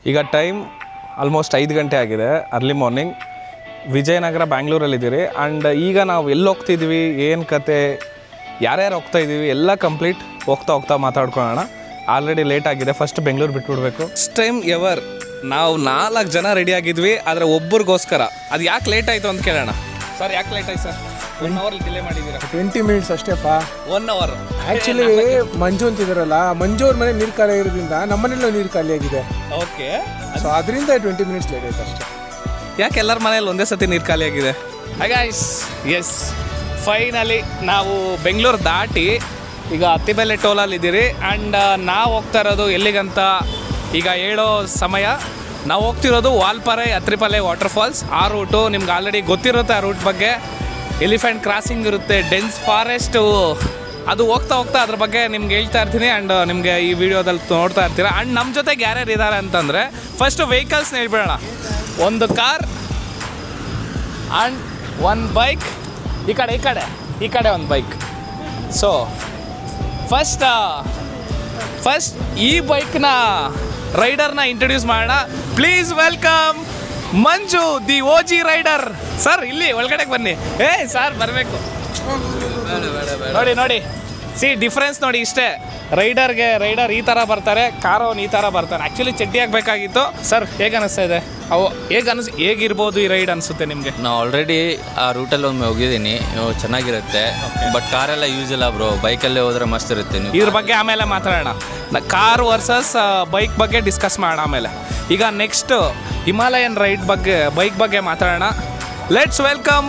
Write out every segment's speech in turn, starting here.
ಈಗ time almost 5 ಗಂಟೆ ಆಗಿದೆ, ಅರ್ಲಿ ಮಾರ್ನಿಂಗ್. ವಿಜಯನಗರ ಬ್ಯಾಂಗ್ಳೂರಲ್ಲಿದ್ದೀರಿ. ಆ್ಯಂಡ್ ಈಗ ನಾವು ಎಲ್ಲಿ ಹೋಗ್ತಿದ್ವಿ, ಏನು ಕತೆ, ಯಾರ್ಯಾರು ಹೋಗ್ತಾ ಇದ್ದೀವಿ ಎಲ್ಲ ಕಂಪ್ಲೀಟ್ ಹೋಗ್ತಾ ಮಾತಾಡ್ಕೊಳ್ಳೋಣ. ಆಲ್ರೆಡಿ ಲೇಟ್ ಆಗಿದೆ, ಫಸ್ಟ್ ಬೆಂಗಳೂರು ಬಿಟ್ಬಿಡ್ಬೇಕು. ಫಸ್ಟ್ ಟೈಮ್ ಎವರ್ ನಾವು 4 ಜನ ರೆಡಿ ಆಗಿದ್ವಿ, ಆದರೆ ಒಬ್ಬರಿಗೋಸ್ಕರ. ಅದು ಯಾಕೆ ಲೇಟ್ ಆಯಿತು ಅಂತ ಕೇಳೋಣ. ಸರ್ ಯಾಕೆ ಲೇಟ್ ಆಯ್ತು ಸರ್? 1 ಅವರ್ ಡಿಲೇ ಮಾಡಿದ್ದೀರಾ? 20 ಮಿನಿಟ್ಸ್ ಅಷ್ಟೇಪ್ಪ. 1 ಅವರ್. ಆ್ಯಕ್ಚುಲಿ ಮಂಜು ಅಂತಿದಾರಲ್ಲ, ಮಂಜು ಅವ್ರ ಮನೆ ನೀರು ಖಾಲಿ ಇರೋದ್ರಿಂದ ನಮ್ಮನೆಯಲ್ಲೂ ನೀರು ಖಾಲಿ ಆಗಿದೆ. ಓಕೆ, ಸೊ ಅದರಿಂದ 20 ಮಿನಿಟ್ಸ್ ಲೇಟ್ ಆಯ್ತು ಅಷ್ಟೇ. ಯಾಕೆ ಎಲ್ಲರ ಮನೇಲಿ ಒಂದೇ ಸತಿ ನೀರು ಖಾಲಿ ಆಗಿದೆ? ಗೈಸ್, ಎಸ್, ಫೈನಲಿ ನಾವು ಬೆಂಗಳೂರು ದಾಟಿ ಈಗ ಅತ್ತಿಬೆಲೆ ಟೋಲಲ್ಲಿದ್ದೀರಿ. ಆ್ಯಂಡ್ ನಾವು ಹೋಗ್ತಾ ಇರೋದು ಎಲ್ಲಿಗಂತ ಈಗ ಹೇಳೋ ಸಮಯ. ನಾವು ಹೋಗ್ತಿರೋದು ವಾಲ್ಪಾರೆ ಅತ್ರಿಪಲ್ಲೆ ವಾಟರ್ಫಾಲ್ಸ್. ಆ ರೂಟು ನಿಮ್ಗೆ ಆಲ್ರೆಡಿ ಗೊತ್ತಿರುತ್ತೆ. ಆ ರೂಟ್ ಬಗ್ಗೆ ಎಲಿಫೆಂಟ್ ಕ್ರಾಸಿಂಗ್ ಇರುತ್ತೆ, ಡೆನ್ಸ್ ಫಾರೆಸ್ಟು, ಅದು ಹೋಗ್ತಾ ಅದ್ರ ಬಗ್ಗೆ ನಿಮ್ಗೆ ಹೇಳ್ತಾ ಇರ್ತೀನಿ. ಆ್ಯಂಡ್ ನಿಮಗೆ ಈ ವಿಡಿಯೋದಲ್ಲಿ ನೋಡ್ತಾ ಇರ್ತೀರ. ಆ್ಯಂಡ್ ನಮ್ಮ ಜೊತೆಗೆ ಯಾರ್ಯಾರು ಇದ್ದಾರೆ ಅಂತಂದರೆ, ಫಸ್ಟು ವೆಹಿಕಲ್ಸ್ನ ಹೇಳ್ಬಿಡೋಣ. 1 ಕಾರ್ ಆ್ಯಂಡ್ 1 ಬೈಕ್. ಈ ಕಡೆ 1 ಬೈಕ್. ಸೊ ಫಸ್ಟ್ ಈ ಬೈಕ್ನ ರೈಡರ್ನ ಇಂಟ್ರೊಡ್ಯೂಸ್ ಮಾಡೋಣ. Please welcome Manju, the OG rider. Sir ಇಲ್ಲಿ ಒಳಗಡೆಗೆ ಬನ್ನಿ. ಸರ್ ಬರಬೇಕು. ನೋಡಿ ಸಿ ಡಿಫ್ರೆನ್ಸ್ ನೋಡಿ, ಇಷ್ಟೇ. ರೈಡರ್ ಈ ಥರ ಬರ್ತಾರೆ, ಕಾರವನು ಈ ಥರ ಬರ್ತಾರೆ. ಆ್ಯಕ್ಚುಲಿ ಚಡ್ಡಿ ಆಗಬೇಕಾಗಿತ್ತು. ಸರ್ ಹೇಗೆ ಅನಿಸ್ತಾ ಇದೆ? ಹೇಗಿರ್ಬೋದು ಈ ರೈಡ್ ಅನಿಸುತ್ತೆ ನಿಮಗೆ? ನಾವು ಆಲ್ರೆಡಿ ಆ ರೂಟಲ್ಲಿ ಒಮ್ಮೆ ಹೋಗಿದ್ದೀನಿ, ಚೆನ್ನಾಗಿರುತ್ತೆ. ಬಟ್ ಕಾರೆಲ್ಲ ಯೂಸ್ ಇಲ್ಲ ಬ್ರೋ, ಬೈಕಲ್ಲೇ ಹೋದ್ರೆ ಮಸ್ತ್ ಇರುತ್ತೆ. ಇದ್ರ ಬಗ್ಗೆ ಆಮೇಲೆ ಮಾತಾಡೋಣ. ಕಾರ್ ವರ್ಸಸ್ ಬೈಕ್ ಬಗ್ಗೆ ಡಿಸ್ಕಸ್ ಮಾಡೋಣ ಆಮೇಲೆ. ಈಗ ನೆಕ್ಸ್ಟ್ ಹಿಮಾಲಯನ್ ಬೈಕ್ ಬಗ್ಗೆ ಮಾತಾಡೋಣ. Let's welcome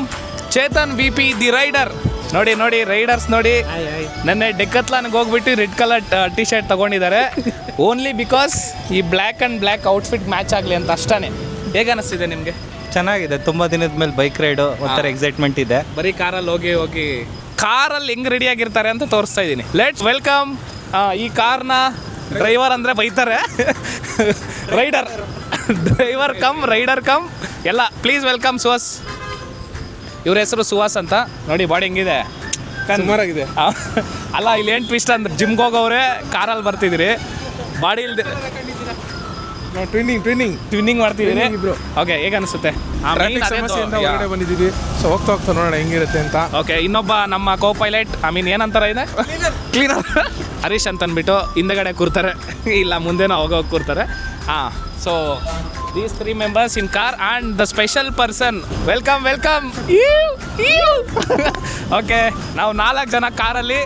Chetan VP the rider. ನೋಡಿ ರೈಡರ್ಸ್ ನೋಡಿ, ನೆನ್ನೆ ಡೆಕ್ಕತ್ಲಾನ್ಗೆ ಹೋಗ್ಬಿಟ್ಟು ರೆಡ್ ಕಲರ್ ಟಿ ಶರ್ಟ್ ತೊಗೊಂಡಿದ್ದಾರೆ. ಓನ್ಲಿ ಬಿಕಾಸ್ ಈ black and black outfit match ಆಗಲಿ ಅಂತ ಅಷ್ಟೇ. ಹೇಗೆ ಅನಿಸ್ತಿದೆ ನಿಮಗೆ? ಚೆನ್ನಾಗಿದೆ. ತುಂಬ ದಿನದ ಮೇಲೆ ಬೈಕ್ ರೈಡು, ಒಂಥರ ಎಕ್ಸೈಟ್ಮೆಂಟ್ ಇದೆ. ಬರೀ ಕಾರಲ್ಲಿ ಹೋಗಿ ಕಾರಲ್ಲಿ ಹೆಂಗೆ ರೆಡಿ ಆಗಿರ್ತಾರೆ ಅಂತ ತೋರಿಸ್ತಾ ಇದ್ದೀನಿ. Let's welcome. ಈ ಕಾರ್ನ ಡ್ರೈವರ್ ಅಂದರೆ ಬೈತಾರೆ, ರೈಡರ್ ಕಮ್ ಎಲ್ಲ. Please welcome Suhas. ಇವ್ರ ಹೆಸರು ಸುಹಾಸ್ ಅಂತ. ನೋಡಿ ಬಾಡಿ ಹೆಂಗಿದೆ, ಸುಮಾರಾಗಿದೆ. ಅಲ್ಲ, ಇಲ್ಲಿ ಏನು ಟ್ವಿಸ್ಟ್ ಅಂದ್ರೆ ಜಿಮ್ಗೆ ಹೋಗೋರೆ ಕಾರಲ್ಲಿ ಬರ್ತಿದ್ದೀರಿ, ಬಾಡಿ ಇಲ್ದೆ ಟ್ವಿನ್ನಿಂಗ್ ಮಾಡ್ತಿದ್ದೀರಿ. ಓಕೆ, ಹೇಗೆ ಅನಿಸುತ್ತೆ? ಟ್ರಾಫಿಕ್ ಸಮಸ್ಯೆಯಿಂದ ಹೊರಗಡೆ ಬಂದಿದ್ದೀವಿ. ಸೊ ಹೋಗ್ತಾ ನೋಡೋಣ ಹೆಂಗಿರುತ್ತೆ ಅಂತ. ಓಕೆ, ಇನ್ನೊಬ್ಬ ನಮ್ಮ ಕೋ ಪೈಲಟ್, ಏನಂತಾರ ಇದೆ, ಕ್ಲೀನರ್ ಹರೀಶ್ ಅಂತ ಅಂದ್ಬಿಟ್ಟು ಹಿಂದೆಗಡೆ ಕೂರ್ತಾರೆ, ಇಲ್ಲ ಮುಂದೆನೂ ಹೋಗೋಗಿ ಕೂರ್ತಾರೆ. So these 3 members in car and the special person. Welcome. Okay, ನಾವು 4 ಜನ ಕಾರಲ್ಲಿ,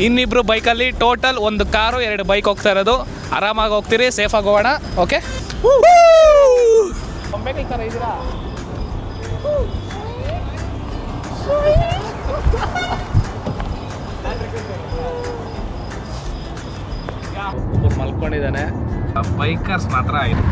ಇನ್ನಿಬ್ರು ಬೈಕಲ್ಲಿ. ಟೋಟಲ್ 1 ಕಾರು 2 ಬೈಕ್ ಹೋಗ್ತಾ ಇರೋದು. ಆರಾಮಾಗಿ ಹೋಗ್ತೀರಿ, ಸೇಫಾಗಿ ಹೋಗೋಣ. ಓಕೆ, ಈ ಥರ ಇದ್ದೀರಾ? ಒಬ್ಬರು ಮಲ್ಕೊಂಡಿದ್ದಾನೆ. ಬೈಕರ್ಸ್ ಮಾತ್ರ ಆಯಿತು.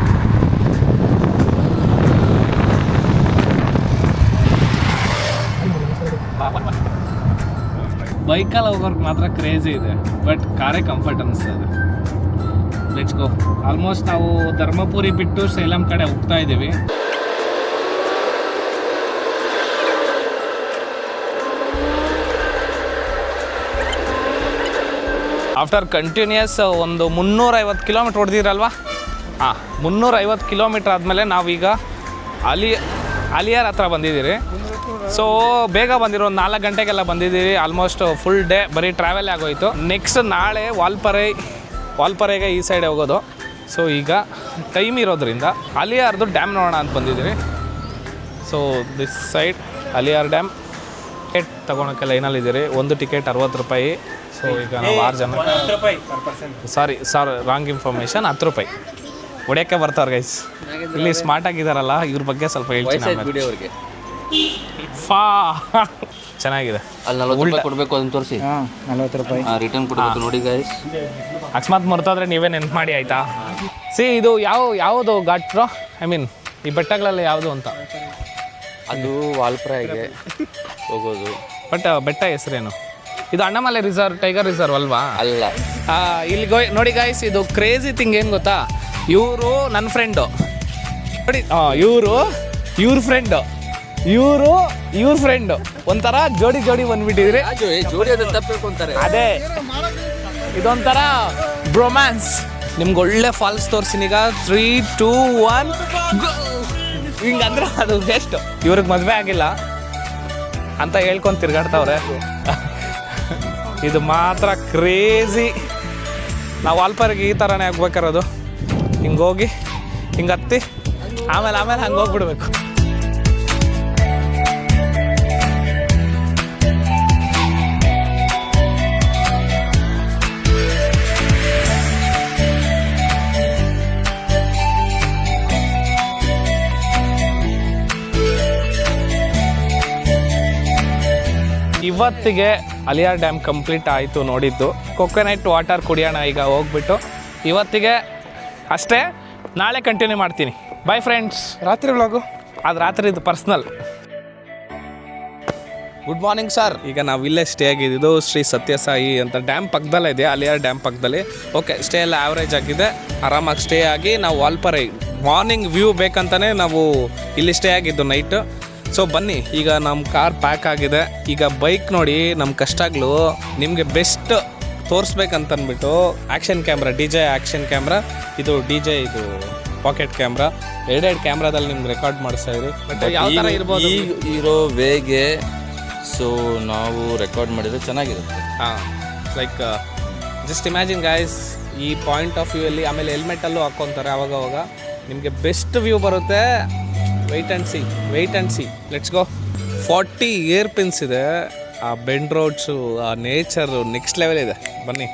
ಬೈಕಲ್ಲಿ ಹೋಗೋರ್ಗೆ ಮಾತ್ರ ಕ್ರೇಜಿ ಇದೆ, ಬಟ್ ಕಾರೇ ಕಂಫರ್ಟ್ ಅನಿಸ್ತದೆ. Let's go. ಆಲ್ಮೋಸ್ಟ್ ನಾವು ಧರ್ಮಪುರಿ ಬಿಟ್ಟು ಸೇಲಂ ಕಡೆ ಹೋಗ್ತಾ ಇದ್ದೀವಿ. ಆಫ್ಟರ್ ಕಂಟಿನ್ಯೂಸ್ ಒಂದು 350 ಕಿಲೋಮೀಟ್ರ್ ಹೊಡೆದಿರಲ್ವಾ? 350 ಕಿಲೋಮೀಟ್ರ್ ಆದಮೇಲೆ ನಾವೀಗ ಅಲಿಯಾರ್ ಹತ್ರ ಬಂದಿದ್ದೀರಿ. ಸೊ ಬೇಗ ಬಂದಿರೋ, 4 ಗಂಟೆಗೆಲ್ಲ ಬಂದಿದ್ದೀರಿ. ಆಲ್ಮೋಸ್ಟ್ ಫುಲ್ ಡೇ ಬರೀ ಟ್ರಾವೆಲ್ ಆಗೋಯ್ತು. ನೆಕ್ಸ್ಟ್ ನಾಳೆ ವಾಲ್ಪಾರೆಗೆ ಈ ಸೈಡೆ ಹೋಗೋದು. ಸೊ ಈಗ ಟೈಮ್ ಇರೋದ್ರಿಂದ ಅಲಿಯಾರ್ದು ಡ್ಯಾಮ್ ನೋಡೋಣ ಅಂತ ಬಂದಿದ್ದೀರಿ. So this side Aliyar dam. Ticket ತೊಗೊಳಕ್ಕೆ ಲೈನಲ್ಲಿದ್ದೀರಿ. 1 ಟಿಕೆಟ್ 60 ರೂಪಾಯಿ. ಸೊ ಈಗ ನಾವು 6 ಜನ. Sorry wrong information. 10 ರೂಪಾಯಿ ಹೊಡೆಯೋಕ್ಕೆ ಬರ್ತಾರೆ ಗೈಸ್. ಇಲ್ಲಿ ಸ್ಮಾರ್ಟ್ ಆಗಿದ್ದಾರಲ್ಲ, ಇವ್ರ ಬಗ್ಗೆ ಸ್ವಲ್ಪ ಹೇಳ್ತೀನಿ. ಚೆನ್ನಾಗಿದೆ. ಅಲ್ಲಿ 40 ರೂಪಾಯಿ ಕೊಡಬೇಕು, ಅದನ್ನು ತೋರಿಸಿ. 40 ರೂಪಾಯಿ ರಿಟರ್ನ್ ಕೊಡಬೇಕು ನೋಡಿ ಗೈಸ್. ಅಕಸ್ಮಾತ್ ಮರ್ತೋದ್ರೆ ನೀವೇ ನೆನ್ಪು ಮಾಡಿ ಆಯಿತಾ? ಇದು ಯಾವುದು ಘಾಟ್ ಬ್ರೋ? ಐ ಮೀನ್ ಈ ಬೆಟ್ಟಗಳಲ್ಲಿ ಯಾವುದು ಅಂತ? ಅದು ವಾಲ್ಪಾರೆಗೆ ಹೋಗೋದು. ಬಟ್ ಬೆಟ್ಟ ಹೆಸರೇನು? ಇದು ಅಣ್ಣಾಮಲೈ ಟೈಗರ್ ರಿಸರ್ವ್ ಅಲ್ವಾ? ಅಲ್ಲ. ಇಲ್ಲಿ ನೋಡಿ ಗಾಯ್ಸ್, ಇದು ಕ್ರೇಜಿ ಥಿಂಗ್ ಏನು ಗೊತ್ತಾ? ಇವರು ನನ್ನ ಫ್ರೆಂಡು ನೋಡಿ. ಇವ್ರ ಫ್ರೆಂಡು ಒಂಥರ ಜೋಡಿ ಬಂದ್ಬಿಟ್ಟಿದ್ರಿ. ಜೋಡಿ ತಪ್ಪು ಹೇಳ್ಕೊಂತಾರೆ. ಅದೇ ಇದೊಂಥರ ಬ್ರೊಮ್ಯಾನ್ಸ್. ನಿಮ್ಗೆ ಒಳ್ಳೆ ಫಾಲ್ಸ್ ತೋರಿಸಿನೀಗ 3, 2, 1 ಹಿಂಗಂದ್ರೆ ಅದು ಬೆಸ್ಟ್. ಇವ್ರಿಗೆ ಮದುವೆ ಆಗಿಲ್ಲ ಅಂತ ಹೇಳ್ಕೊಂಡು ತಿರ್ಗಾಡ್ತಾವ್ರೆ. ಇದು ಮಾತ್ರ ಕ್ರೇಜಿ. ನಾವು ವಾಲ್ಪಾರಿಗೆ ಈ ಥರನೇ ಆಗ್ಬೇಕಾರೋದು. ಹಿಂಗೆ ಹೋಗಿ ಹಿಂಗೆ ಹತ್ತಿ ಆಮೇಲೆ ಹಂಗೆ ಹೋಗ್ಬಿಡ್ಬೇಕು. ಇವತ್ತಿಗೆ ಅಲಿಯಾರ್ ಡ್ಯಾಮ್ ಕಂಪ್ಲೀಟ್ ಆಯಿತು ನೋಡಿದ್ದು. ಕೊಕೊನಟ್ ವಾಟರ್ ಕುಡಿಯೋಣ ಈಗ ಹೋಗ್ಬಿಟ್ಟು. ಇವತ್ತಿಗೆ ಅಷ್ಟೇ, ನಾಳೆ ಕಂಟಿನ್ಯೂ ಮಾಡ್ತೀನಿ. Bye friends. ರಾತ್ರಿ ವ್ಲಾಗು ಅದು ರಾತ್ರಿದು ಪರ್ಸ್ನಲ್. Good morning sir. ಈಗ ನಾವು ಇಲ್ಲೇ ಸ್ಟೇ ಆಗಿದ್ದು ಶ್ರೀ ಸತ್ಯಸಾಯಿ ಅಂತ ಡ್ಯಾಮ್ ಪಕ್ಕದಲ್ಲೇ ಇದೆ, ಅಲಿಯಾರ್ ಡ್ಯಾಮ್ ಪಕ್ಕದಲ್ಲಿ. ಓಕೆ, ಸ್ಟೇ ಎಲ್ಲ ಆವ್ರೇಜ್ ಆಗಿದೆ. ಆರಾಮಾಗಿ ಸ್ಟೇ ಆಗಿ ನಾವು ವಾಲ್ಪಾರೆ ಮಾರ್ನಿಂಗ್ ವ್ಯೂ ಬೇಕಂತಲೇ ನಾವು ಇಲ್ಲಿ ಸ್ಟೇ ಆಗಿದ್ದು ನೈಟು. ಸೊ ಬನ್ನಿ, ಈಗ ನಮ್ಮ ಕಾರ್ ಪ್ಯಾಕ್ ಆಗಿದೆ. ಈಗ ಬೈಕ್ ನೋಡಿ ನಮ್ಮ ಕಷ್ಟಾಗ್ಲು ನಿಮಗೆ ಬೆಸ್ಟ್ ತೋರಿಸ್ಬೇಕಂತಂದ್ಬಿಟ್ಟು action camera, DJ action camera, ಇದು DJ ಇದು ಪಾಕೆಟ್ ಕ್ಯಾಮ್ರಾ, ಎರಡೆರಡು ಕ್ಯಾಮ್ರಾದಲ್ಲಿ ನಿಮ್ಗೆ ರೆಕಾರ್ಡ್ ಮಾಡಿಸ್ತಾ ಇದ್ರಿ. ಬಟ್ ಯಾವ ಥರ ಇರ್ಬೋದು ಈಗ ಇರೋ ವೇಗೆ ಸೊ ನಾವು ರೆಕಾರ್ಡ್ ಮಾಡಿದ್ರೆ ಚೆನ್ನಾಗಿರುತ್ತೆ. ಹಾಂ, ಲೈಕ್ ಜಸ್ಟ್ ಇಮ್ಯಾಜಿನ್ ಗೈಸ್, ಈ ಪಾಯಿಂಟ್ ಆಫ್ ವ್ಯೂ ಅಲ್ಲಿ. ಆಮೇಲೆ ಹೆಲ್ಮೆಟಲ್ಲೂ ಹಾಕ್ಕೊತಾರೆ ಅವಾಗ ನಿಮಗೆ ಬೆಸ್ಟ್ ವ್ಯೂ ಬರುತ್ತೆ. Wait and see let's go. 40 hairpins ಇದೆ. ಆ ಬೆಂಡ್ ರೋಡ್ಸು, ಆ ನೇಚರು ನೆಕ್ಸ್ಟ್ ಲೆವೆಲ್ ಇದೆ. ಬನ್ನಿ.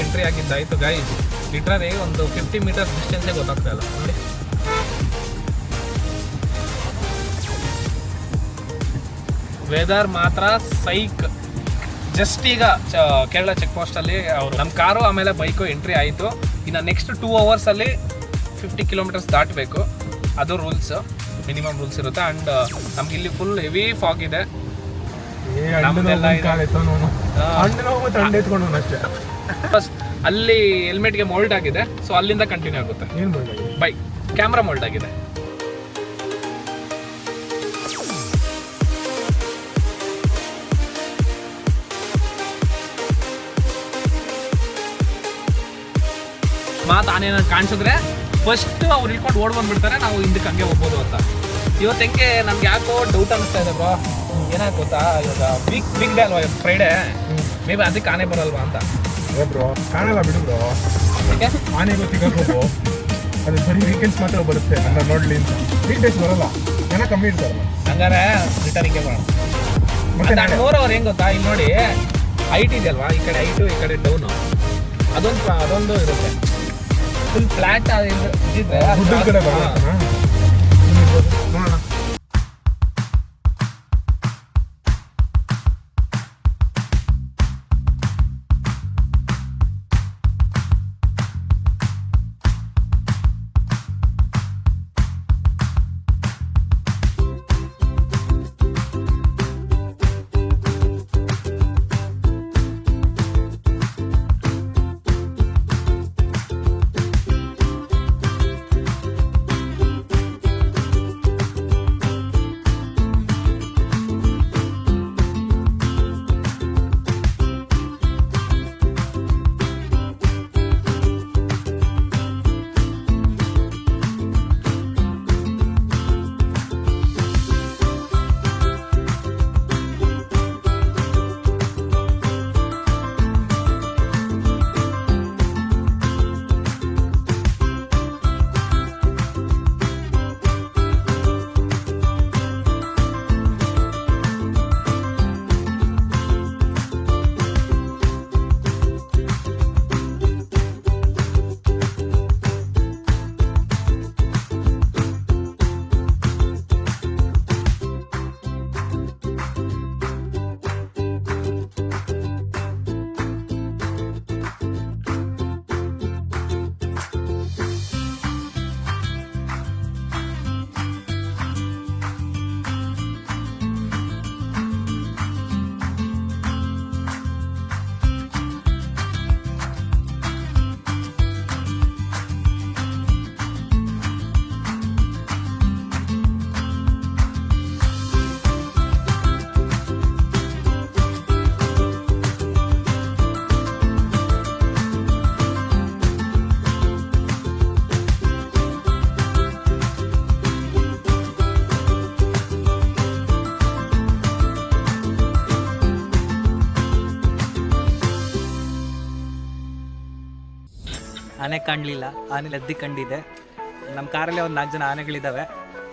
Entry ಆಗಿದ್ದಾಯಿತು guys. ಲಿಟ್ರಲಿ ಒಂದು 50 ಮೀಟರ್ಸ್ ಡಿಸ್ಟೆನ್ಸೇ ಗೊತ್ತಾಗ್ತಾ ಇಲ್ಲ ನೋಡಿ. ವೆದರ್ ಮಾತ್ರ ಸೈಕ್. ಜಸ್ಟ್ ಈಗ ಕೇರಳ ಚೆಕ್ ಪೋಸ್ಟಲ್ಲಿ ಅವರು ನಮ್ಮ ಕಾರು ಆಮೇಲೆ ಬೈಕು ಎಂಟ್ರಿ ಆಯಿತು. ಇನ್ನು ನೆಕ್ಸ್ಟ್ 2 ಅವರ್ಸಲ್ಲಿ 50 ಕಿಲೋಮೀಟರ್ಸ್ ದಾಟಬೇಕು. ಅದು ರೂಲ್ಸ್, ಮಿನಿಮಮ್ ರೂಲ್ಸ್ ಇರುತ್ತೆ. ಆ್ಯಂಡ್ ನಮ್ಗೆ ಇಲ್ಲಿ ಫುಲ್ ಹೆವಿ ಫಾಗ್ ಇದೆ. ಫಸ್ಟ್ ಅಲ್ಲಿ ಹೆಲ್ಮೆಟ್ಗೆ ಮೋಲ್ಡ್ ಆಗಿದೆ, ಸೊ ಅಲ್ಲಿಂದ ಕಂಟಿನ್ಯೂ ಆಗುತ್ತೆ. ಬೈ ಕ್ಯಾಮ್ರಾ ಮೋಲ್ಡ್ ಆಗಿದೆ. ಮಾತು ಆನೇನ ಕಾಣಿಸಿದ್ರೆ ಫಸ್ಟ್ ಅವ್ರು ಇಟ್ಕೊಂಡು ಓಡ್ ಬಂದ್ಬಿಡ್ತಾರೆ, ನಾವು ಹಿಂದಕ್ಕೆ ಹಂಗೆ ಹೋಗ್ಬೋದು ಅಂತ. ಇವತ್ತು ಹೆಂಗೆ ನಮ್ಗೆ ಯಾಕೋ ಡೌಟ್ ಅನಿಸ್ತಾ ಇದೆ ಬ್ರೋ. ಏನಾಗ ಗೊತ್ತಾ, ಇವಾಗ ಬಿಗ್ ಡೇ ಅಲ್ವಾ ಫ್ರೈಡೇ, ಮೇ ಬಿ ಅದಕ್ಕೆ ಆನೆ ಬರಲ್ವಾ ಅಂತ. ಬ್ರೋ ಕಾಣಲ್ಲ ಬಿಡು ಬ್ರೋ, ಯಾಕೆ ಆನೆಗೂ ಸಿಗೋದು ಅದು ಬರೀ ವೀಕೆಂಡ್ಸ್ ಮಾತ್ರ ಬರುತ್ತೆ ಅಂತ ನೋಡ್ಲಿ ಅಂತ. ವೀಕ್ ಡೇಸ್ ಬರಲ್ಲ, ಜನ ಕಮ್ಮಿ ಇರ್ತಾರಲ್ಲ. ಹಂಗಾರೆ ರಿಟರ್ನಿಂಗ್ಗೆ ಬರೋಣ. ಮತ್ತೆ ನಾನು 4 ಅವರ್ ಹೆಂಗೆ ಗೊತ್ತಾ, ಇಲ್ಲಿ ನೋಡಿ ಹೈಟ್ ಇದೆಯಲ್ವಾ, ಈ ಕಡೆ ಹೈಟು ಈ ಕಡೆ ಡೌನು, ಅದೊಂದು ಇರುತ್ತೆ. ಫುಲ್ ಫ್ಲಾಟ್ ಇದ್ದಿದ್ರೆ ಗುಡ್ಡದ ಕಡೆ ಬರೋಣ ನೋಡೋಣ. ಆನೆ ಕಾಣಲಿಲ್ಲ, ಆನೆ ಲದ್ದಿ ಕಂಡಿದೆ. ನಮ್ಮ ಕಾರಲ್ಲೇ ಒಂದು 4 ಜನ ಆನೆಗಳಿದ್ದಾವೆ.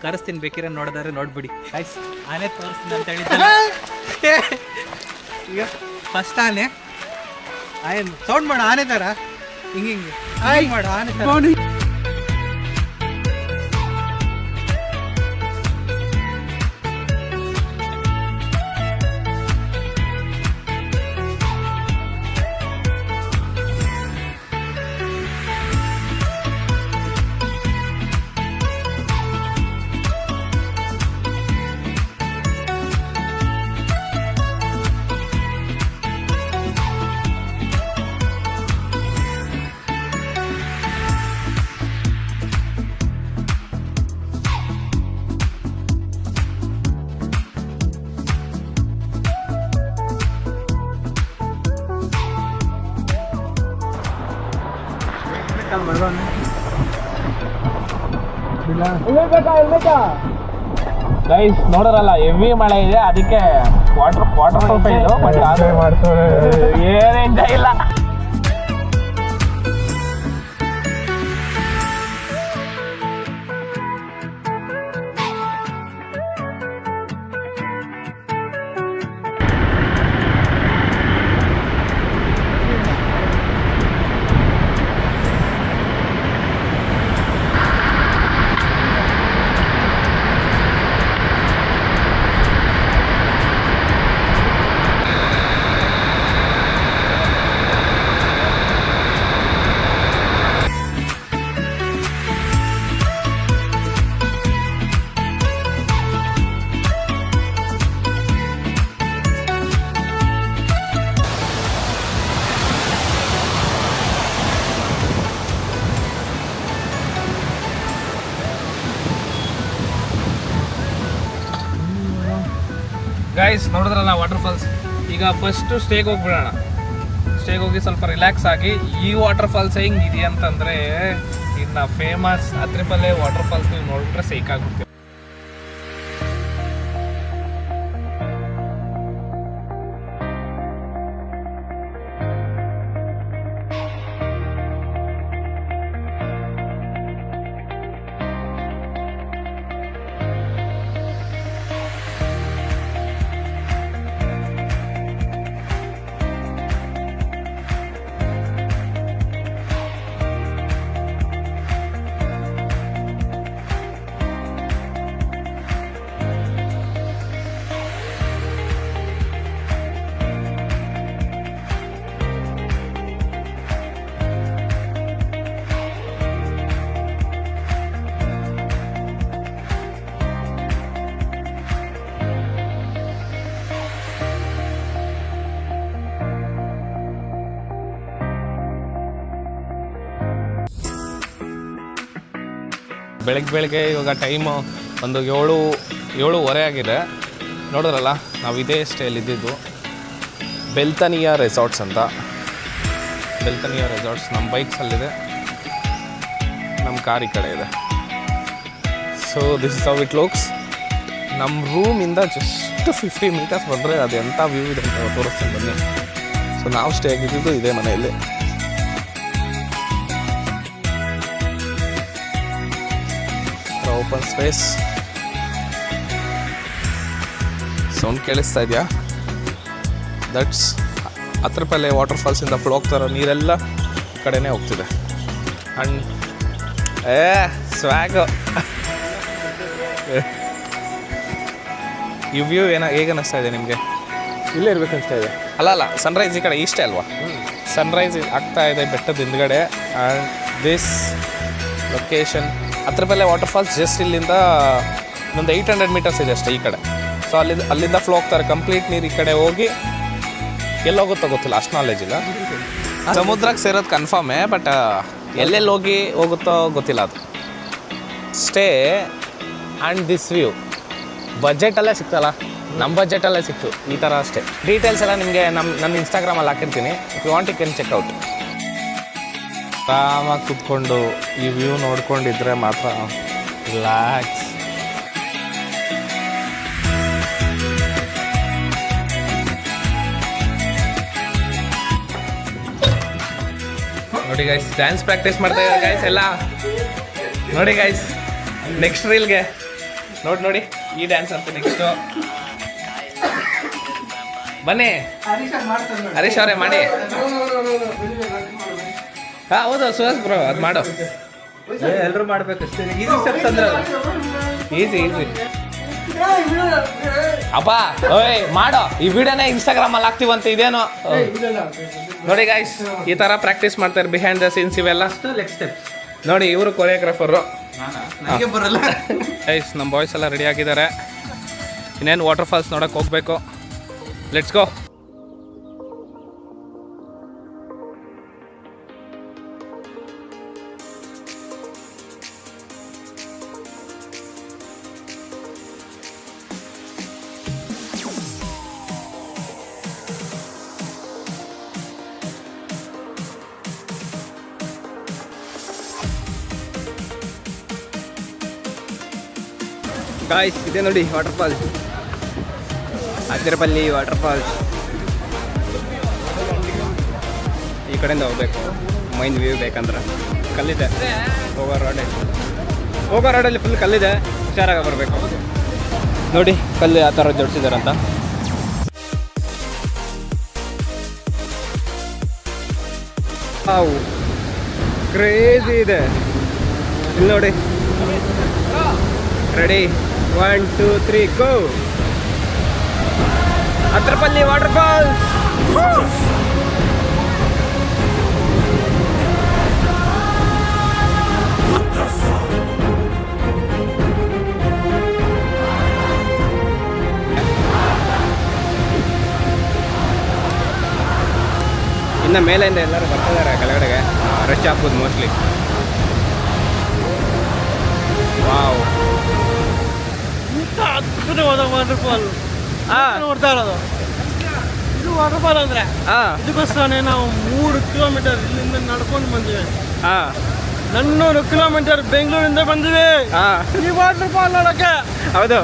ಕರೆಸ್ತೀನಿ, ಬೇಕಿರೋ ನೋಡಿದ್ರೆ ನೋಡ್ಬಿಡಿ. ಆಯ್ತು, ಆನೆ ತೋರಿಸ್ತೀನಿ ಅಂತ ಹೇಳಿದ್ದೆ. ಈಗ ಫಸ್ಟ್ ಆನೆ ಸೌಂಡ್ ಮಾಡು, ಆನೆ ಥರ ಹಿಂಗೆ ಮಾಡು, ಆನೆ ಥರ. ಗೈಸ್ ನೋಡೋರಲ್ಲ, ಹೆವಿ ಮಳೆ ಇದೆ, ಅದಕ್ಕೆ ವಾಟರ್ ಪ್ರೂಫ್ ಇದು, ಬಟ್ ಏನು ಎಂಜಾಯ್ ಇಲ್ಲ. ಗೈಸ್ ನೋಡಿದ್ರಲ್ಲ ವಾಟರ್ ಫಾಲ್ಸ್. ಈಗ ಫಸ್ಟು ಸ್ಟೇಗೆ ಹೋಗ್ಬಿಡೋಣ. ಸ್ಟೇಗೆ ಹೋಗಿ ಸ್ವಲ್ಪ ರಿಲ್ಯಾಕ್ಸ್ ಆಗಿ ಈ ವಾಟರ್ ಫಾಲ್ಸ್ ಹೆಂಗೆ ಇದೆಯಂತಂದರೆ ಇನ್ನು ಫೇಮಸ್ ಅತ್ರಿಪಲ್ಲೆ ವಾಟರ್ ಫಾಲ್ಸ್ ನೀವು ನೋಡಿದ್ರೆ ಸೇಕಾಗ್ಬಿಡ್ತೀವಿ. ಬೆಳಗ್ಗೆ ಇವಾಗ ಟೈಮು ಒಂದು 7:30 ಆಗಿದೆ. ನೋಡಿದ್ರಲ್ಲ ನಾವು ಇದೇ ಸ್ಟೇಲ್ ಇದ್ದಿದ್ದು ಬೆಲ್ತನಿಯಾ ರೆಸಾರ್ಟ್ಸ್ ಅಂತ. ಬೆಲ್ತನಿಯಾ ರೆಸಾರ್ಟ್ಸ್ ನಮ್ಮ ಬೈಕ್ಸಲ್ಲಿದೆ, ನಮ್ಮ ಕಾರ್ ಈ ಕಡೆ ಇದೆ. So this is how it looks. ನಮ್ಮ ರೂಮಿಂದ ಜಸ್ಟ್ 50 ಮೀಟರ್ಸ್ ಬಂದರೆ ಅದು ಎಂಥ ವ್ಯೂ ಇದೆ ಅಂತ ತೋರಿಸ್ತೀನಿ ಬನ್ನಿ. ಸೊ ನಾವು ಸ್ಟೇ ಆಗಿದ್ದು ಇದೇ ಮನೆಯಲ್ಲಿ. Open space. ಸೌಂಡ್ ಕೇಳಿಸ್ತಾ ಇದೆಯಾ? ದಟ್ಸ್ ಅತ್ರಪಲ್ಲೆ ವಾಟರ್ ಫಾಲ್ಸಿಂದ ಫ್ಲೋ ಹೋಗ್ತಾರೋ ನೀರೆಲ್ಲ ಕಡೆನೇ ಹೋಗ್ತಿದೆ. ಆ್ಯಂಡ್ ಸ್ವ್ಯಾಗು ಈ ವ್ಯೂ ಹೇಗೆ ಅನ್ನಿಸ್ತಾ ಇದೆ ನಿಮಗೆ? ಇಲ್ಲೇ ಇರ್ಬೇಕು ಅನಿಸ್ತಾ ಇದೆ. ಅಲ್ಲ ಸನ್ರೈಸ್ ಈ ಕಡೆ ಈಸ್ಟೇ ಅಲ್ವಾ? ಸನ್ರೈಸ್ ಆಗ್ತಾ ಇದೆ ಬೆಟ್ಟದ ಹಿಂದ್ಗಡೆ. And this location Athirappilly water falls just ಇಲ್ಲಿಂದ ಒಂದು 800 ಮೀಟರ್ಸ್ ಇದೆ ಅಷ್ಟೇ ಈ ಕಡೆ. ಸೊ ಅಲ್ಲಿಂದ ಫ್ಲೋ ಹೋಗ್ತಾರೆ ಕಂಪ್ಲೀಟ್ ನೀರು. ಈ ಕಡೆ ಹೋಗಿ ಎಲ್ಲೋಗುತ್ತೋ ಗೊತ್ತಿಲ್ಲ, ಅಷ್ಟು ನಾಲೆಜ್ ಇಲ್ಲ. ಸಮುದ್ರಕ್ಕೆ ಸೇರೋದು ಕನ್ಫರ್ಮೇ, ಬಟ್ ಎಲ್ಲೆಲ್ಲಿ ಹೋಗುತ್ತೋ ಗೊತ್ತಿಲ್ಲ ಅದು. ಸ್ಟೇ ಆ್ಯಂಡ್ ದಿಸ್ ವ್ಯೂ ಬಜೆಟಲ್ಲೇ ಸಿಕ್ತಲ್ಲ, ನಮ್ಮ ಬಜೆಟಲ್ಲೇ ಸಿಕ್ತು ಈ ಥರ ಅಷ್ಟೇ. ಡೀಟೇಲ್ಸ್ ಎಲ್ಲ ನಿಮಗೆ ನನ್ನ ಇನ್ಸ್ಟಾಗ್ರಾಮಲ್ಲಿ ಹಾಕಿರ್ತೀನಿ. If you want you can check out. ಆರಾಮಾಗಿ ಕೂತ್ಕೊಂಡು ಈ ವ್ಯೂ ನೋಡ್ಕೊಂಡಿದ್ರೆ ಮಾತ್ರ ರಿಲ್ಯಾಕ್ಸ್. ನೋಡಿ ಗೈಸ್, ಡ್ಯಾನ್ಸ್ ಪ್ರಾಕ್ಟೀಸ್ ಮಾಡ್ತಾ ಇದ್ದಾರೆ ಗೈಸ್ ಎಲ್ಲ. ನೋಡಿ ಗೈಸ್, ನೆಕ್ಸ್ಟ್ ರೀಲ್ಗೆ ನೋಡಿ ಈ ಡ್ಯಾನ್ಸ್ ಅಂತ ನೆಕ್ಸ್ಟು. ಬನ್ನಿ ಹರೀಶ್ ಅವರೇ ಮಾಡಿ. ಹಾಂ ಹೌದು ಸುಹಾಸ್ ಬ್ರೋ, ಅದು ಮಾಡು. ಎಲ್ಲರೂ ಮಾಡ್ಬೇಕು ಅಷ್ಟೇ. ಈಸಿ ಸ್ಟೆಪ್ಸ್ ಅಂದ್ರೆ ಈಸಿ ಅಪ್ಪ. ಓಯ್ ಮಾಡೋ, ಈ ವಿಡಿಯೋನೇ ಇನ್ಸ್ಟಾಗ್ರಾಮಲ್ಲಿ ಹಾಕ್ತೀವಂತ ಇದೇನೋ. ನೋಡಿ ಗೈಸ್, ಈ ಥರ ಪ್ರಾಕ್ಟೀಸ್ ಮಾಡ್ತಾರೆ ಬಿಹೈಂಡ್ ದ ಸೀನ್ಸ್ ಇವೆಲ್ಲ. ನೆಕ್ಸ್ಟ್ ಸ್ಟೆಪ್ ನೋಡಿ, ಇವರು ಕೊರಿಯೋಗ್ರಾಫರು. ನನಗೆ ಬರಲ್ಲ. ಗೈಸ್, ನಮ್ಮ ಬಾಯ್ಸ್ ಎಲ್ಲ ರೆಡಿ ಆಗಿದ್ದಾರೆ. ಇನ್ನೇನು ವಾಟರ್ ಫಾಲ್ಸ್ ನೋಡೋಕೆ ಹೋಗಬೇಕು. Let's go. ಗಾಯ್ಸ್, ಇದೆ ನೋಡಿ ವಾಟರ್ ಫಾಲ್ಸ್, ಅತ್ತಿರಪಲ್ಲಿ ವಾಟರ್ ಫಾಲ್ಸ್. ಈ ಕಡೆಯಿಂದ ಹೋಗ್ಬೇಕು ಮೈಂಡ್ ವ್ಯೂ ಬೇಕಂದ್ರೆ. ಕಲ್ಲಿದೆ, ಹೋಗೋ ರೋಡಲ್ಲಿ ಫುಲ್ ಕಲ್ಲಿದೆ, ಹುಷಾರಾಗಿ ಬರಬೇಕು. ನೋಡಿ ಕಲ್ಲು ಯಾವ ಥರ ಜೋಡಿಸಿದಾರಂತ. ಕ್ರೇಜಿ ಇದೆ ಇಲ್ಲಿ ನೋಡಿ. ರೆಡಿ, 1 2 3 ಗೋ. ಅತ್ರಪಲ್ಲಿ ವಾಟರ್ ಫಾಲ್ಸ್. ಇನ್ನು ಮೇಲೆಯಿಂದ ಎಲ್ಲರೂ ಬರ್ತಿದ್ದಾರೆ ಕೆಳಗಡೆಗೆ. ರಶ್ ಆಗ್ಬೋದು ಮೋಸ್ಟ್ಲಿ. ವಾವ್, ಅದ್ಭುತವಾದ ವಾಟರ್ ಫಾಲ್. ನೋಡ್ತಾ ಇರೋದು ಇದು ವಾಟರ್ ಫಾಲ್ ಅಂದ್ರೆ ಇದಕ್ಕೋಸ್ಕರನೇ ನಾವು 3 ಕಿಲೋಮೀಟರ್ ಇಲ್ಲಿಂದ ನಡ್ಕೊಂಡು ಬಂದಿವಿ. 400 ಕಿಲೋಮೀಟರ್ ಬೆಂಗಳೂರಿಂದ ಬಂದಿವಿ ಈ ವಾಟರ್ ಫಾಲ್ ನೋಡಕ್ಕೆ. ಹೌದು.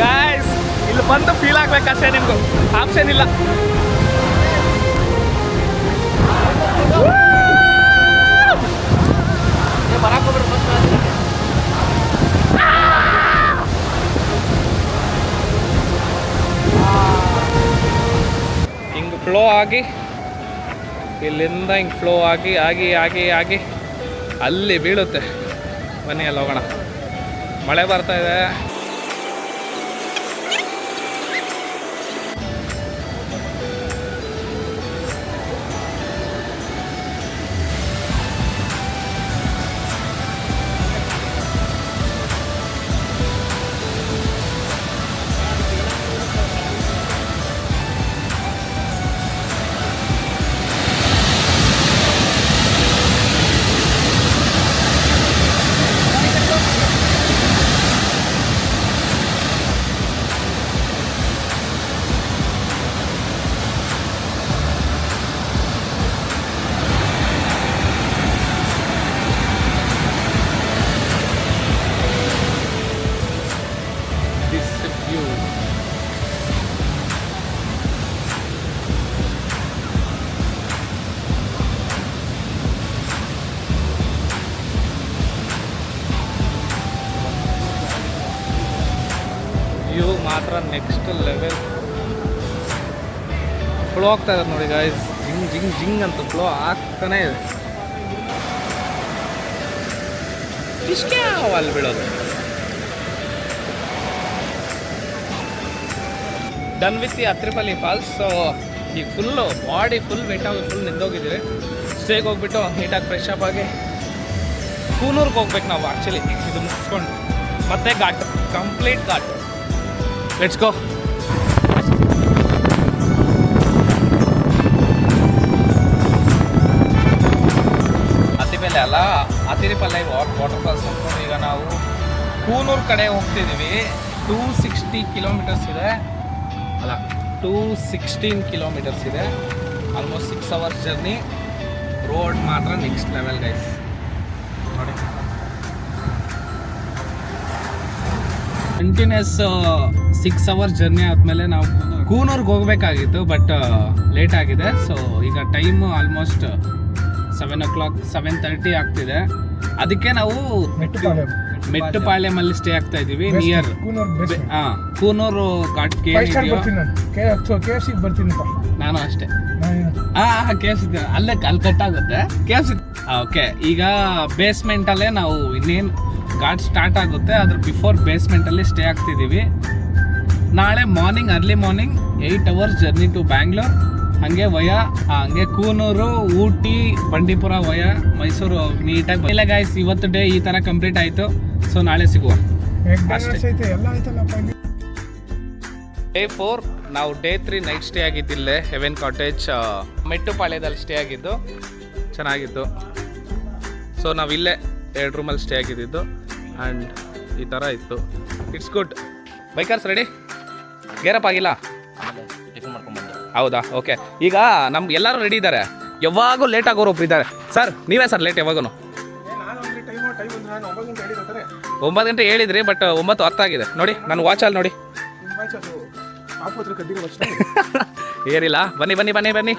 ಗಾಯ್ಸ್ ಇಲ್ಲಿ ಬಂದು ಫೀಲ್ ಆಗ್ಬೇಕಷ್ಟೇ, ನಿಮ್ಗೂ ಆಪ್ಷನ್ ಇಲ್ಲ. ಹಿಂಗೆ ಫ್ಲೋ ಆಗಿ ಇಲ್ಲಿಂದ ಹಿಂಗೆ ಫ್ಲೋ ಆಗಿ ಆಗಿ ಆಗಿ ಆಗಿ ಅಲ್ಲಿ ಬೀಳುತ್ತೆ. ಬನ್ನಿ ಅಲ್ಲಿ ಹೋಗೋಣ. ಮಳೆ ಬರ್ತಾ ಇದೆ. ವ್ಯೂ ಮಾತ್ರ ನೆಕ್ಸ್ಟ್ ಲೆವೆಲ್. ಫ್ಲೋ ಆಗ್ತಾ ಇದೆ ನೋಡಿ ಗಾಯ್ಸ್, ಜಿಂಗ್ ಜಿಂಗ್ ಜಿಂಗ್ ಅಂತ ಫ್ಲೋ ಆಗ್ತಾನೆ ಇದೆ. ಇಷ್ಟೇ ಅಲ್ಲಿ ಬೀಳೋದು. Done with the Athirappilly falls. So ಈಗ ಫುಲ್ಲು ಬಾಡಿ ಫುಲ್ ವೆಟ್ ಆಗಿ ಫುಲ್ ನಿಂದೋಗಿದ್ದೀವಿ. ಸ್ಟೇಗೆ ಹೋಗ್ಬಿಟ್ಟು ನೀಟಾಗಿ ಫ್ರೆಶ್ ಅಪ್ ಆಗಿ ಕೂನೂರ್ಗೆ ಹೋಗ್ಬೇಕು ನಾವು. ಆ್ಯಕ್ಚುಲಿ ಇದು ಮುಗಿಸ್ಕೊಂಡು ಮತ್ತೆ ghat, complete ghat. Let's go. Attibele ಅಲ್ಲ, ಅತಿರಿಪಲ್ಲೆ ವಾಟರ್ ಫಾಲ್ಸ್ ಅಂದ್ಕೊಂಡು ಈಗ ನಾವು ಕೂನೂರು ಕಡೆ ಹೋಗ್ತಿದ್ದೀವಿ. 260 ಕಿಲೋಮೀಟರ್ಸ್ ಇದೆ, ಅಲ್ಲ 216 ಕಿಲೋಮೀಟರ್ಸ್ ಇದೆ. Almost 6 hours journey. ರೋಡ್ ಮಾತ್ರ ನೆಕ್ಸ್ಟ್ ಲೆವೆಲ್ ಗೈಸ್. ನೋಡಿ ಕಂಟಿನ್ಯೂಸ್ 6 hours ಜರ್ನಿ ಆದಮೇಲೆ ನಾವು ಕೂನೂರ್ಗೆ ಹೋಗಬೇಕಾಗಿತ್ತು, ಬಟ್ ಲೇಟ್ ಆಗಿದೆ. ಸೊ ಈಗ ಟೈಮು ಆಲ್ಮೋಸ್ಟ್ 7 o'clock 7:30 ಆಗ್ತಿದೆ. ಅದಕ್ಕೆ ನಾವು ಮೆಟ್ಟುಪಾಳ್ಯಮಲ್ಲಿ ಸ್ಟೇ ಆಗ್ತಾ ಇದೀವಿ. ನಿಯರ್ ಕೂನೂರು ಘಾಟ್. ನಾನು ಅಷ್ಟೇ. KFC ಅಲ್ಲೇ ಅಲ್ಲಿ ಕಟ್ ಆಗುತ್ತೆ. KFC okay. ಈಗ ಬೇಸ್ಮೆಂಟ್ ಅಲ್ಲೇ ನಾವು ಇನ್ನೇನು ಘಾಟ್ ಸ್ಟಾರ್ಟ್ ಆಗುತ್ತೆ, ಅದ್ರ ಬಿಫೋರ್ ಬೇಸ್ಮೆಂಟ್ ಅಲ್ಲಿ ಸ್ಟೇ ಆಗ್ತಿದೀವಿ. ನಾಳೆ morning early morning 8 hours journey to Bangalore. ಹಂಗೆ ಹಂಗೆ ಕೂನೂರು, ಊಟಿ, ಬಂಡೀಪುರ ಮೈಸೂರು ನೀಟಾಗಿ ಇಲ್ಲ ಗಾಯ್ಸ್. ಇವತ್ತು ಡೇ ಈ ತರ ಕಂಪ್ಲೀಟ್ ಆಯ್ತು. ಸೊ ನಾಳೆ ಸಿಗುವ. ಡೇ 4 ನಾವು ಡೇ 3 ನೈಟ್ ಸ್ಟೇ ಆಗಿದ್ದಿಲ್ಲೇ ಹೆವೆನ್ ಕಾಟೇಜ್ ಮೆಟ್ಟುಪಾಳ್ಯದಲ್ಲಿ ಸ್ಟೇ ಆಗಿದ್ದು. ಚೆನ್ನಾಗಿತ್ತು. ಸೊ ನಾವಿಲ್ಲೇ 2 ರೂಮಲ್ಲಿ ಸ್ಟೇ ಆಗಿದ್ದು ಆ್ಯಂಡ್ ಈ ಥರ ಇತ್ತು. It's good. Bikers ready? Gear up ಆಗಿಲ್ಲ? ಹೌದಾ? ಓಕೆ. ಈಗ ನಮ್ಗೆ ಎಲ್ಲರೂ ರೆಡಿ ಇದ್ದಾರೆ. ಯಾವಾಗೂ ಲೇಟ್ ಆಗೋರು ಒಬ್ರು ಇದ್ದಾರೆ. ಸರ್ ನೀವೇ ಸರ್ ಲೇಟ್ ಯಾವಾಗೂ? 9 ಗಂಟೆ ಹೇಳಿದ್ರಿ, ಬಟ್ 9:10 ಆಗಿದೆ ನೋಡಿ. ನನ್ನ ವಾಚಲ್ಲಿ ನೋಡಿ. ಏನಿಲ್ಲ, ಬನ್ನಿ ಬನ್ನಿ ಬನ್ನಿ ಬನ್ನಿ.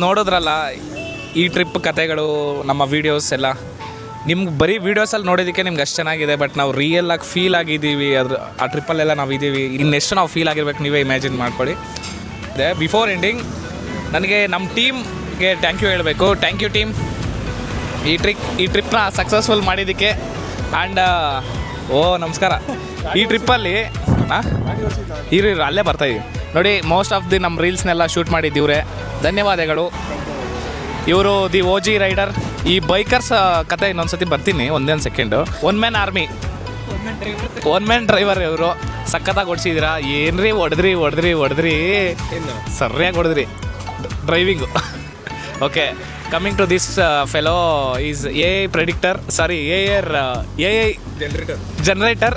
ನೋಡಿದ್ರಲ್ಲ ಈ ಟ್ರಿಪ್ ಕತೆಗಳು, ನಮ್ಮ ವೀಡಿಯೋಸ್ ಎಲ್ಲ ನಿಮ್ಗೆ ಬರೀ ವೀಡಿಯೋಸಲ್ಲಿ ನೋಡೋದಕ್ಕೆ ನಿಮ್ಗೆ ಅಷ್ಟು ಚೆನ್ನಾಗಿದೆ. ಬಟ್ ನಾವು ರಿಯಲಾಗಿ ಫೀಲ್ ಆಗಿದ್ದೀವಿ ಆ ಟ್ರಿಪ್ಪಲ್ಲೆಲ್ಲ ನಾವು ಇದ್ದೀವಿ. ಇನ್ನೆಷ್ಟು ನಾವು ಫೀಲ್ ಆಗಿರ್ಬೇಕು ನೀವೇ ಇಮ್ಯಾಜಿನ್ ಮಾಡ್ಕೊಳ್ಳಿ. ಬಿಫೋರ್ ಎಂಡಿಂಗ್ ನನಗೆ ನಮ್ಮ ಟೀಮ್ಗೆ ಥ್ಯಾಂಕ್ ಯು ಹೇಳಬೇಕು. ಥ್ಯಾಂಕ್ ಯು ಟೀಮ್, ಈ ಟ್ರಿಪ್ನ ಸಕ್ಸಸ್ಫುಲ್ ಮಾಡಿದ್ದಕ್ಕೆ. ಆ್ಯಂಡ್ ನಮಸ್ಕಾರ. ಈ ಟ್ರಿಪ್ಪಲ್ಲಿ ಇರು ಅಲ್ಲೇ ಬರ್ತಾಯಿದ್ದೀವಿ ನೋಡಿ. ಮೋಸ್ಟ್ ಆಫ್ ದಿ ನಮ್ಮ ರೀಲ್ಸ್ನೆಲ್ಲ ಶೂಟ್ ಮಾಡಿದ್ದೀವ್ರೆ. ಧನ್ಯವಾದಗಳು. ಇವರು ದಿ OG ರೈಡರ್. ಈ ಬೈಕರ್ಸ್ ಕತೆ ಇನ್ನೊಂದ್ಸತಿ ಬರ್ತೀನಿ, ಒಂದೇ second. One man army, one man driver ಇವರು. ಸಖತ್ತಾಗಿ ಓಡಿಸಿದ್ದೀರಾ. ಏನ್ರಿ ಹೊಡೆದ್ರಿ ಸರಿಯಾಗಿ ಹೊಡೆದ್ರಿ driving. Okay, coming to this fellow is AI predictor, sorry AI generator.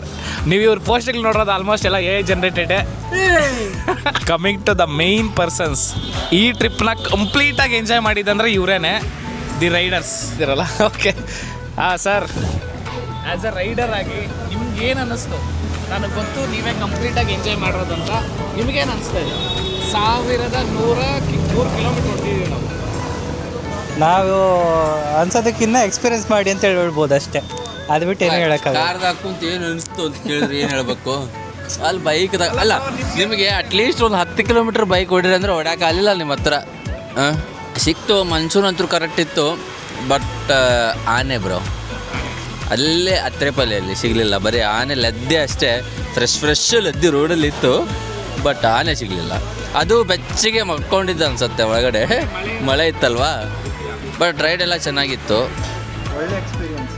ನೀವು ಇವ್ರ ಪೋಸ್ಟ್ಗಳು ನೋಡೋದು ಆಲ್ಮೋಸ್ಟ್ ಎಲ್ಲ AI ಜನರೇಟೆಡೇ. Coming to the main persons, ಈ ಟ್ರಿಪ್ನ ಕಂಪ್ಲೀಟಾಗಿ ಎಂಜಾಯ್ ಮಾಡಿದ್ದಂದ್ರೆ ಇವರೇನೆ, ದಿ ರೈಡರ್ಸ್ ಇರಲ್ಲ. Okay sir, as a rider ಆಗಿ ನಿಮ್ಗೆ ಏನು ಅನ್ನಿಸ್ತು? ನನಗೆ ಗೊತ್ತು ನೀವೇ ಕಂಪ್ಲೀಟಾಗಿ ಎಂಜಾಯ್ ಮಾಡಿರೋದಂತ. ನಿಮಗೇನು ಅನಿಸ್ತಾ ಇದೆ? 1100 ಕಿಲೋಮೀಟ್ರ್ ಹೊಡ್ತಿದ್ದೀವಿ ನಾವು ಅನ್ಸೋದಕ್ಕಿಂತ ಎಕ್ಸ್ಪೀರಿಯನ್ಸ್ ಮಾಡಿ ಅಂತ ಹೇಳ್ಬೋದು ಅಷ್ಟೇ. ಅದು ಬಿಟ್ಟು ಏನು ಹೇಳೋಕ್ಕಾಗಲ್ಲ. ಕಾರ್ದಾಗ ಕುಂತ ಏನು ಅನಿಸ್ತು ಅಂತ ಕೇಳಿದ್ರೆ ಏನು ಹೇಳಬೇಕು? ಅಲ್ಲಿ ಬೈಕ್ದಾಗ ಅಲ್ಲ, ನಿಮಗೆ ಅಟ್ಲೀಸ್ಟ್ ಒಂದು 10 ಕಿಲೋಮೀಟ್ರ್ ಬೈಕ್ ಹೊಡಿರಿ ಅಂದರೆ ಹೊಡ್ಯೋಕ್ಕಾಗಲಿಲ್ಲ ನಿಮ್ಮ ಹತ್ರ. ಸಿಕ್ತು, ಮನ್ಸೂನ್ ಅಂತೂ ಕರೆಕ್ಟ್ ಇತ್ತು. ಬಟ್ ಆನೆ ಬ್ರೋ ಅಲ್ಲೇ ಅತ್ರೆಪಲ್ಲಿಯಲ್ಲಿ ಸಿಗಲಿಲ್ಲ. ಬರೀ ಆನೆ ಲದ್ದೆ ಅಷ್ಟೇ, ಫ್ರೆಶ್ ಲದ್ದೆ ರೋಡಲ್ಲಿ ಇತ್ತು. ಬಟ್ ಆನೆ ಸಿಗಲಿಲ್ಲ. ಅದು ಬೆಚ್ಚಗೆ ಮಕ್ಕೊಂಡಿದ್ದ ಅನ್ಸುತ್ತೆ ಒಳಗಡೆ, ಮಳೆ ಇತ್ತಲ್ವಾ. ಬಟ್ ರೈಡ್ ಎಲ್ಲ ಚೆನ್ನಾಗಿತ್ತು, ಒಳ್ಳೆ ಎಕ್ಸ್ಪೀರಿಯನ್ಸ್.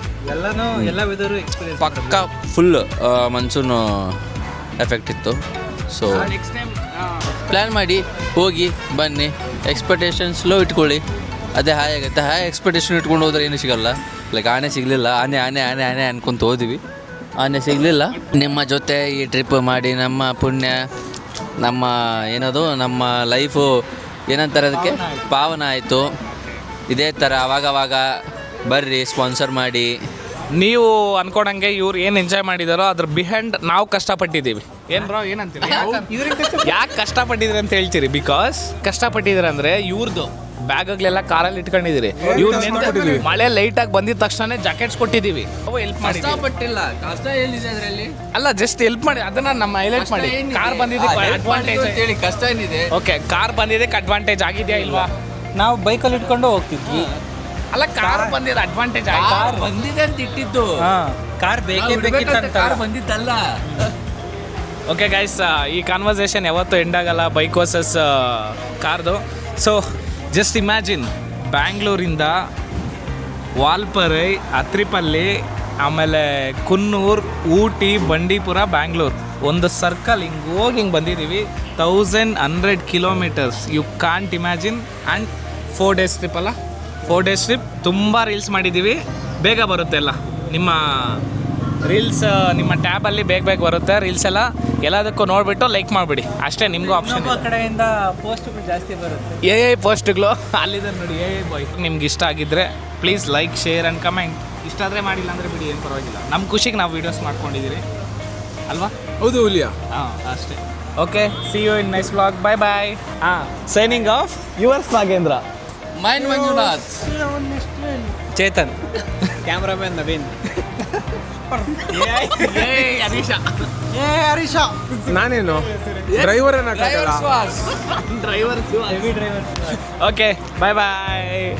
ಎಲ್ಲ ವಿಧರು ಎಕ್ಸ್ಪೀರಿಯನ್ಸ್ ಪಕ್ಕ ಫುಲ್ ಮನ್ಸೂನು ಎಫೆಕ್ಟ್ ಇತ್ತು. ಸೊ ಪ್ಲ್ಯಾನ್ ಮಾಡಿ ಹೋಗಿ ಬನ್ನಿ. ಎಕ್ಸ್ಪೆಕ್ಟೇಷನ್ಸ್ ಲೋ ಇಟ್ಕೊಳ್ಳಿ, ಅದೇ ಹಾಯ್ ಆಗುತ್ತೆ. ಹಾಯ್ ಎಕ್ಸ್ಪೆಕ್ಟೇಷನ್ ಇಟ್ಕೊಂಡು ಹೋದ್ರೆ ಏನೂ ಸಿಗೋಲ್ಲ. ಲೈಕ್ ಆನೆ ಸಿಗಲಿಲ್ಲ, ಆನೆ ಅನ್ಕೊಂತ ಹೋದ್ವಿ, ಆನೆ ಸಿಗಲಿಲ್ಲ. ನಿಮ್ಮ ಜೊತೆ ಈ ಟ್ರಿಪ್ ಮಾಡಿ ನಮ್ಮ ಪುಣ್ಯ, ನಮ್ಮ ಏನದು ನಮ್ಮ ಲೈಫು ಏನಂತಾರೆ ಅದಕ್ಕೆ ಪಾವನ ಆಯಿತು. ಇದೇ ಥರ ಅವಾಗವಾಗ ಬರ್ರಿ, ಸ್ಪಾನ್ಸರ್ ಮಾಡಿ. ನೀವು ಅನ್ಕೊಂಡಂಗೆ ಇವ್ರು ಏನು ಎಂಜಾಯ್ ಮಾಡಿದಾರೋ ಅದ್ರ ಬಿಹೈಂಡ್ ನಾವು ಕಷ್ಟಪಟ್ಟಿದ್ದೀವಿ. ಏನು ಬ್ರೋ ಏನಂತೀರಿ? ಯಾಕೆ ಕಷ್ಟಪಟ್ಟಿದ್ರಿ ಅಂತ ಹೇಳ್ತೀರಿ? ಬಿಕಾಸ್ ಕಷ್ಟಪಟ್ಟಿದ್ರೆ ಅಂದರೆ ಇವ್ರದ್ದು ಬ್ಯಾಗ್ಗಳೆಲ್ಲ ಕಾರಲ್ಲಿ ಇಟ್ಕೊಂಡಿದ್ದೀರಿ. ಇವ್ರು ಮಳೆ ಲೈಟಾಗಿ ಬಂದಿದ ತಕ್ಷಣ ಜಾಕೆಟ್ಸ್ ಕೊಟ್ಟಿದ್ದೀವಿ. ಅವು ಹೆಲ್ಪ್ ಮಾಡಿ. ಕಷ್ಟಪಟ್ಟಿಲ್ಲ, ಕಷ್ಟ ಏನಿದೆ ಅದರಲ್ಲಿ? ಅಲ್ಲ, ಜಸ್ಟ್ ಹೆಲ್ಪ್ ಮಾಡಿ, ಅದನ್ನ ನಮ್ಮ ಹೈಲೈಟ್ ಮಾಡಿ. ಕಾರ್ ಬಂದಿದ್ದಕ್ಕೆ ಅಡ್ವಾಂಟೇಜ್ ಹೇಳಿ, ಕಷ್ಟ ಏನಿದೆ? ಓಕೆ, ಕಾರ್ ಬಂದಿದ್ದಕ್ಕೆ ಅಡ್ವಾಂಟೇಜ್ ಆಗಿದೆಯಾ ಇಲ್ವಾ? ನಾವು ಬೈಕಲ್ಲಿ ಇಟ್ಕೊಂಡು ಹೋಗ್ತಿದ್ವಿ. ಅಲ್ಲ, ಕಾರ್ ಬಂದಿದ್ದು ಅಡ್ವಾಂಟೇಜ್ ಕಾರ್ ಬಂದಿದೆ ಅಂತ ಇಟ್ಟಿದ್ದು. ಕಾರ್ ಬೇಕಿತ್ತಂತ ಕಾರ್ ಬಂದಿದ್ದಲ್ಲ. ಓಕೆ ಗೈಸ್, ಈ ಕಾನ್ವರ್ಸೇಷನ್ ಯಾವತ್ತೂ ಎಂಡ್ ಆಗಲ್ಲ, ಬೈಕ್ ವರ್ಸಸ್ ಕಾರ್ದು. ಸೊ ಜಸ್ಟ್ ಇಮ್ಯಾಜಿನ್, ಬ್ಯಾಂಗ್ಳೂರಿಂದ ವಾಲ್ಪರೈ, ಅತ್ರಿಪಲ್ಲಿ, ಆಮೇಲೆ ಕುನ್ನೂರು, ಊಟಿ, ಬಂಡೀಪುರ, ಬ್ಯಾಂಗ್ಳೂರು, ಒಂದು ಸರ್ಕಲ್ ಹಿಂಗೆ ಬಂದಿದ್ದೀವಿ. 1100 kilometres. You can't imagine. And 4 days trip ಅಲ್ಲ, 4 ಡೇಸ್ ಟ್ರಿಪ್. ತುಂಬ ರೀಲ್ಸ್ ಮಾಡಿದ್ದೀವಿ. ಬೇಗ ಬರುತ್ತೆ ಎಲ್ಲ ನಿಮ್ಮ ರೀಲ್ಸ್, ನಿಮ್ಮ ಟ್ಯಾಬಲ್ಲಿ ಬೇಗ ಬರುತ್ತೆ ರೀಲ್ಸ್ ಎಲ್ಲ. ಎಲ್ಲದಕ್ಕೂ ನೋಡಿಬಿಟ್ಟು ಲೈಕ್ ಮಾಡಿಬಿಡಿ ಅಷ್ಟೇ. ನಿಮಗೂ ಆಪ್ಷನ್ ಕಡೆಯಿಂದ ಪೋಸ್ಟ್ಗಳು ಜಾಸ್ತಿ ಬರುತ್ತೆ. AI ಪೋಸ್ಟ್ಗಳು ಅಲ್ಲಿದೆ ನೋಡಿ, AI ಬಾಯ್. ನಿಮ್ಗೆ ಇಷ್ಟ ಆಗಿದ್ದರೆ please like, share and comment. ಇಷ್ಟ ಆದರೆ ಮಾಡಿಲ್ಲ ಅಂದರೆ ಬಿಡಿ, ಏನು ಪರವಾಗಿಲ್ಲ. ನಮ್ಮ ಖುಷಿಗೆ ನಾವು ವೀಡಿಯೋಸ್ ಮಾಡ್ಕೊಂಡಿದ್ದೀರಿ ಅಲ್ವಾ? ಹೌದು ಹುಲಿಯಾ? ಅಷ್ಟೇ. Okay, see you in next vlog. Bye bye. Signing off yours Nagendra. Main Manjunath. Chetan. Cameraman Naveen. ನಾನೇನು ಡ್ರೈವರ್ ಏನಾಗಲ್ಲ. ಓಕೆ ಬಾಯ್ ಬಾಯ್.